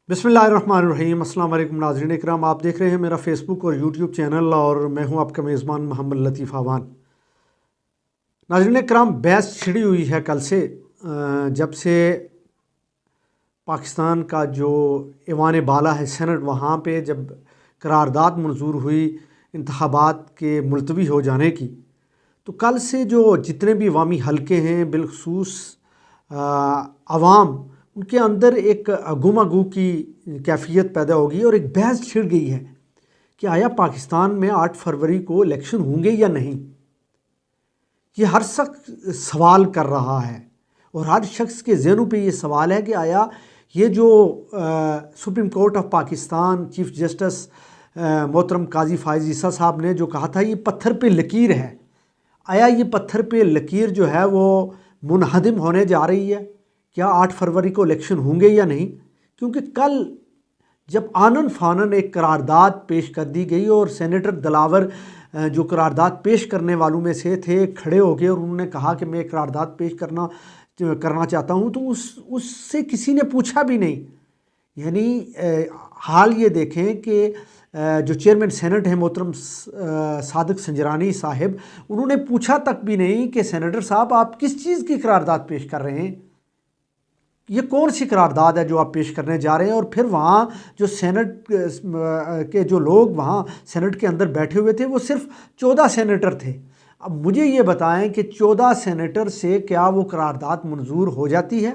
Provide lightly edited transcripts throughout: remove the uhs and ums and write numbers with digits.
बिस्मिल्लाहिर्रहमानिर्रहीम। अस्सलाम वालेकुम नाज़रीन इकराम, आप देख रहे हैं मेरा फेसबुक और यूट्यूब चैनल और मैं हूं आपका मेज़बान मोहम्मद लतीफ़ आवान। नाज़रीन इकराम, बहस छिड़ी हुई है कल से, जब से पाकिस्तान का जो ऐवान बाला है सेनेट, वहाँ पे जब करारदाद मंजूर हुई इंतखाबात के मुलतवी हो जाने की, तो कल से जो जितने भी अवामी हलके हैं बिलखसूस अवाम, उनके अंदर एक गुमागू की कैफियत पैदा होगी और एक बहस छिड़ गई है कि आया पाकिस्तान में 8 फरवरी को इलेक्शन होंगे या नहीं। ये हर शख्स सवाल कर रहा है और हर शख्स के ज़हनों पे ये सवाल है कि आया ये जो supreme court of Pakistan chief justice मोहतरम काजी फायज़ ईसा साहब ने जो कहा था ये पत्थर पे लकीर है, आया ये पत्थर पे लकीर जो है वो मुनहदिम होने जा रही है। क्या 8 फरवरी को इलेक्शन होंगे या नहीं? क्योंकि कल जब आनन फानन एक करारदाद पेश कर दी गई और सेनेटर दिलावर जो करारदाद पेश करने वालों में से थे, खड़े हो गए और उन्होंने कहा कि मैं करारदाद पेश करना चाहता हूं, तो उससे किसी ने पूछा भी नहीं। यानी हाल ये देखें कि जो चेयरमैन सेनेट हैं मोहतरम सादिक संजरानी साहिब, उन्होंने पूछा तक भी नहीं कि सेनेटर साहब आप किस चीज़ की करारदाद पेश कर रहे हैं, ये कौन सी करारदाद है जो आप पेश करने जा रहे हैं। और फिर वहाँ जो सेनेट के जो लोग वहाँ सेनेट के अंदर बैठे हुए थे वो सिर्फ 14 सेनेटर थे। अब मुझे ये बताएं कि 14 सेनेटर से क्या वो करारदाद मंजूर हो जाती है?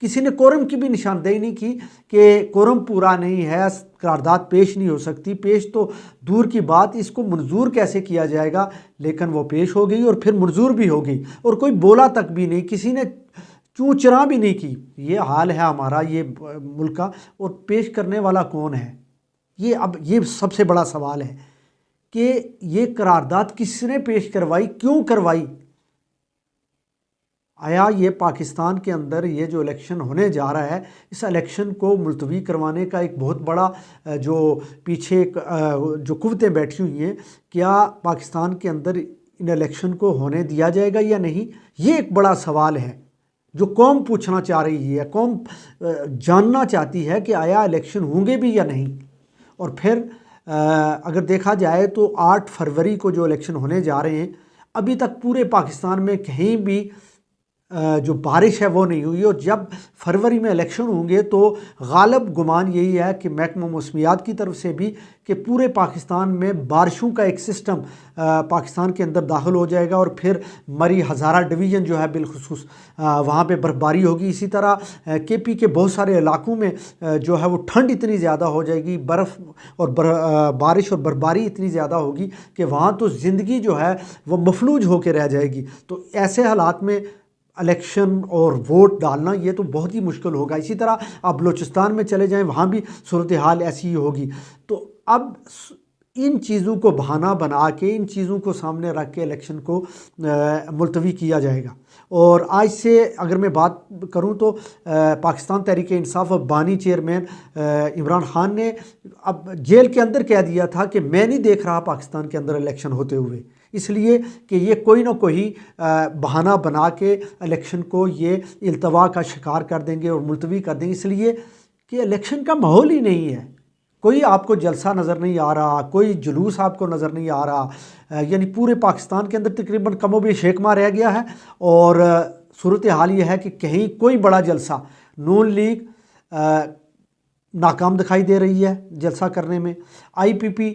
किसी ने कोरम की भी निशानदेही नहीं की कि कोरम पूरा नहीं है, करारदाद पेश नहीं हो सकती। पेश तो दूर की बात, इसको मंजूर कैसे किया जाएगा। लेकिन वो पेश हो गई और फिर मंजूर भी हो गई और कोई बोला तक भी नहीं, किसी ने चूँ चरा भी नहीं की। ये हाल है हमारा ये मुल्क का। और पेश करने वाला कौन है? अब ये सबसे बड़ा सवाल है कि ये करारदाद किसने पेश करवाई, क्यों करवाई। आया ये पाकिस्तान के अंदर ये जो इलेक्शन होने जा रहा है, इस इलेक्शन को मुलतवी करवाने का एक बहुत बड़ा जो पीछे जो कुव्वतें बैठी हुई हैं, क्या पाकिस्तान के अंदर इन इलेक्शन को होने दिया जाएगा या नहीं, ये एक बड़ा सवाल है जो कौम पूछना चाह रही है। कौम जानना चाहती है कि आया इलेक्शन होंगे भी या नहीं। और फिर अगर देखा जाए तो 8 फरवरी को जो इलेक्शन होने जा रहे हैं, अभी तक पूरे पाकिस्तान में कहीं भी जो बारिश है वो नहीं हुई। और जब फरवरी में इलेक्शन होंगे तो गालिब गुमान यही है कि महकमा मौसमियात की तरफ से भी कि पूरे पाकिस्तान में बारिशों का एक सिस्टम पाकिस्तान के अंदर दाखिल हो जाएगा और फिर मरी हज़ारा डिवीज़न जो है बिलखुसूस वहाँ पे बर्फ़बारी होगी। इसी तरह केपी के बहुत सारे इलाकों में जो है वो ठंड इतनी ज़्यादा हो जाएगी, बर्फ़ और बारिश और बर्फ़बारी इतनी ज़्यादा होगी कि वहाँ तो ज़िंदगी जो है वो मफलूज होकर रह जाएगी। तो ऐसे हालात में इलेक्शन और वोट डालना ये तो बहुत ही मुश्किल होगा। इसी तरह आप बलूचिस्तान में चले जाएं, वहाँ भी सूरत हाल ऐसी ही होगी। तो अब इन चीज़ों को बहाना बना के, इन चीज़ों को सामने रख के इलेक्शन को मुलतवी किया जाएगा। और आज से अगर मैं बात करूं तो पाकिस्तान तहरीक इंसाफ और बानी चेयरमैन इमरान खान ने अब जेल के अंदर कह दिया था कि मैं नहीं देख रहा पाकिस्तान के अंदर इलेक्शन होते हुए, इसलिए कि ये कोई ना कोई बहाना बना के इलेक्शन को ये इल्तवा का शिकार कर देंगे और मुलतवी कर देंगे, इसलिए कि इलेक्शन का माहौल ही नहीं है। कोई आपको जलसा नज़र नहीं आ रहा, कोई जुलूस आपको नज़र नहीं आ रहा। यानी पूरे पाकिस्तान के अंदर तकरीबन कमोबेश एकमा रह गया है। और सूरत हाल ये है कि कहीं कोई बड़ा जलसा, नून लीग नाकाम दिखाई दे रही है जलसा करने में। IPP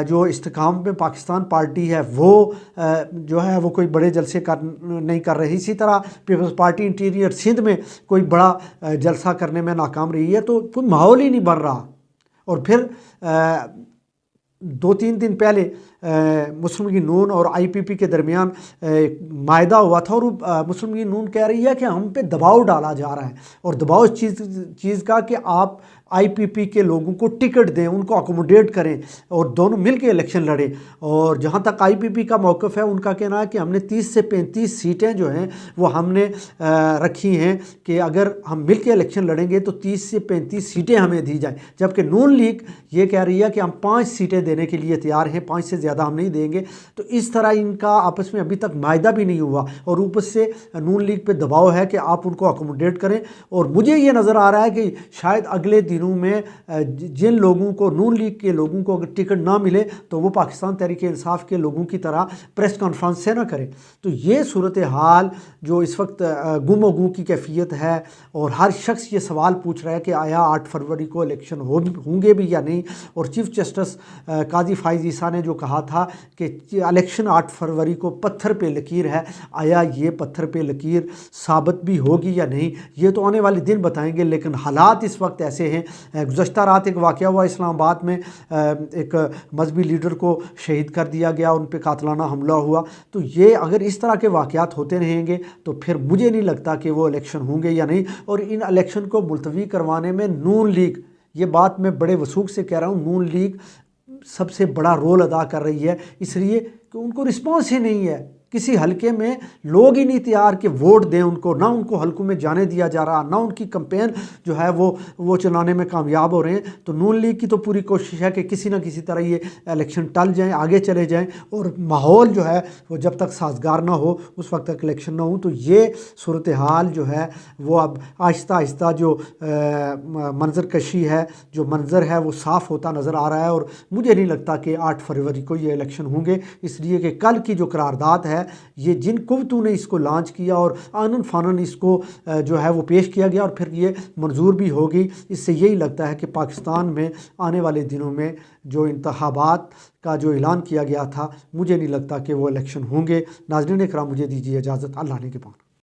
जो इस्तेकाम में पाकिस्तान पार्टी है वो जो है वो कोई बड़े जलसे नहीं कर रही। इसी तरह पीपल्स पार्टी इंटीरियर सिंध में कोई बड़ा जलसा करने में नाकाम रही है। तो कोई माहौल ही नहीं बन रहा। और फिर 2-3 दिन पहले मुस्लिम लीग नून और IPP के दरमियान मायदा हुआ था और मुस्लिम लीग नून कह रही है कि हम पे दबाव डाला जा रहा है। और दबाव इस चीज़ का कि आप IPP के लोगों को टिकट दें, उनको अकोमोडेट करें और दोनों मिल के इलेक्शन लड़ें। और जहाँ तक IPP का मौक़िफ़ है, उनका कहना है कि हमने 30 से 35 सीटें जो हैं वो हमने रखी हैं कि अगर हम मिल के इलेक्शन लड़ेंगे तो 30 से 35 सीटें हमें दी जाएँ। जबकि नून लीग ये कह रही है कि हम 5 सीटें देने के लिए तैयार हैं, 5 से ज़्यादा हम नहीं देंगे। तो इस तरह इनका आपस में अभी तक मायदा भी नहीं हुआ और ऊपर से नून लीग पे दबाव है कि आप उनको अकोमोडेट करें। और मुझे ये नज़र आ रहा है कि शायद अगले दिनों दिनों में जिन लोगों को, नून लीग के लोगों को अगर टिकट ना मिले तो वो पाकिस्तान तहरीक इंसाफ के लोगों की तरह प्रेस कॉन्फ्रेंस से ना करें। तो ये सूरत हाल जो इस वक्त गुम गू की कैफियत है, और हर शख्स ये सवाल पूछ रहा है कि आया 8 फरवरी को इलेक्शन होंगे भी या नहीं। और चीफ जस्टिस काजी फाइज ईसा ने जो कहा था कि इलेक्शन 8 फरवरी को पत्थर पे लकीर है, आया ये पत्थर पे लकीर साबित भी होगी या नहीं, ये तो आने वाले दिन बताएंगे। लेकिन हालात इस वक्त ऐसे हैं। गुज़श्ता रात एक वाक़या हुआ इस्लामाबाद में, एक मजहबी लीडर को शहीद कर दिया गया, उन पर कातलाना हमला हुआ। तो ये अगर इस तरह के वाक़यात होते रहेंगे तो फिर मुझे नहीं लगता कि वो इलेक्शन होंगे या नहीं। और इन इलेक्शन को मुलतवी करवाने में नून लीग, ये बात मैं बड़े वसूख से कह रहा हूँ, नून लीग सबसे बड़ा रोल अदा कर रही है, इसलिए कि उनको रिस्पॉन्स ही नहीं है। किसी हलके में लोग ही नहीं तैयार कि वोट दें उनको, ना उनको हलकों में जाने दिया जा रहा, ना उनकी कैंपेन जो है वो चलाने में कामयाब हो रहे हैं। तो नून लीग की तो पूरी कोशिश है कि किसी ना किसी तरह ये इलेक्शन टल जाएं, आगे चले जाएं, और माहौल जो है वो जब तक साजगार ना हो उस वक्त तक इलेक्शन ना हो। तो ये सूरत हाल जो है वो अब आहिस्ता आहिस्ता जो मंजर कशी है, जो मंजर है वो साफ़ होता नज़र आ रहा है। और मुझे नहीं लगता कि 8 फरवरी को ये इलेक्शन होंगे, इसलिए कि कल की जो करारदाद है, ये जिन कुव्वतों ने इसको लॉन्च किया और आनन फानन इसको जो है वो पेश किया गया और फिर ये मंजूर भी होगी, इससे यही लगता है कि पाकिस्तान में आने वाले दिनों में जो इंतखाबात का जो ऐलान किया गया था, मुझे नहीं लगता कि वो इलेक्शन होंगे। नाज़रीन इकराम, मुझे दीजिए इजाज़त। अल्लाह ने के पान।